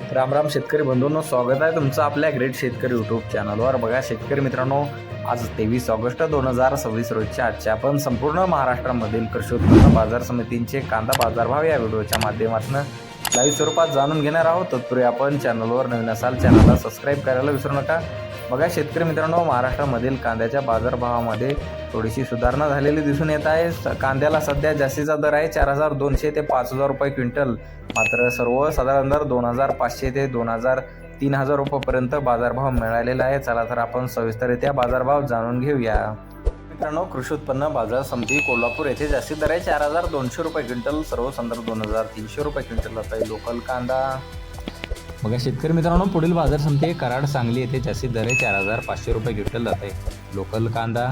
राम राम शेतकरी बंधूंनो, स्वागत आहे तुमचं आपल्या ग्रेट शेतकरी यूट्यूब चॅनलवर। बघा शेतकरी मित्रांनो, आज 23 ऑगस्ट 2026 रोजच्या आजच्या आपण संपूर्ण महाराष्ट्रामधील कृषी उत्पन्न बाजार समितींचे कांदा बाजारभाव या व्हिडिओच्या माध्यमातून लाईव्ह स्वरूपात जाणून घेणार आहोत। तत्पूर्वी आपण चॅनलवर नवीन असाल चॅनलला सबस्क्राईब करायला विसरू नका। बघा शेतकरी मित्रांनो, महाराष्ट्रामधील कांद्याच्या बाजारभावामध्ये थोडीशी सुधारणा झालेली दिसून येत आहे। कांद्याला सध्या जास्तीचा दर आहे 4200 ते 5000 रुपये क्विंटल, मात्र सर्वसाधारण दर 2500 ते 3000 रुपयेपर्यंत बाजारभाव मिळालेला आहे। चला तर आपण सविस्तररित्या बाजारभाव जाणून घेऊया। मित्रांनो, कृषी उत्पन्न बाजार समिती कोल्हापूर येथे जास्तीत दर आहे 4200 रुपये क्विंटल, सर्वसाधारण 2300 रुपये क्विंटल जात आहे लोकल कांदा। बघा शेतकरी मित्रांनो, पुढील बाजार समिती कराड सांगली येथे जास्तीत दर आहे 4500 रुपये क्विंटल जात आहे लोकल कांदा।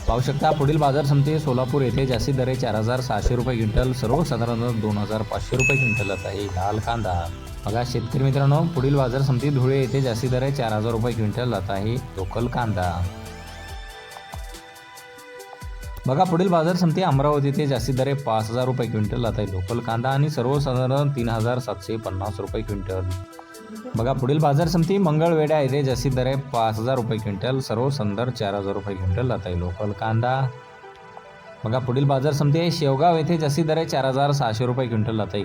पाहू शकता पुढील बाजार समिती सोलापूर येथे जास्तीत दर आहे 4600 रुपये क्विंटल, सर्वसाधारण 2500 रुपये क्विंटल जात आहे लाल कांदा। बघा शेतकरी मित्रांनो, पुढील बाजार समिती धुळे येथे जास्तीत दर आहे 4000 रुपये क्विंटल जात आहे लोकल कांदा। बघा पुढील बाजार समिती अमरावती येथे जास्तीत दर आहे 5000 रुपये क्विंटल जात आहे लोकल कांदा आणि सर्वसाधारण 3750 रुपये क्विंटल। बघा पुढील बाजार समिती मंगळवेढा येथे जास्तीत दर आहे 5000 रुपये क्विंटल, सर्वसाधारण 4000 रुपये क्विंटल जात आहे लोकल कांदा। बघा पुढील बाजार समिती आहे शेवगाव येथे जास्तीत दर आहे 4600 रुपये क्विंटल जात आहे।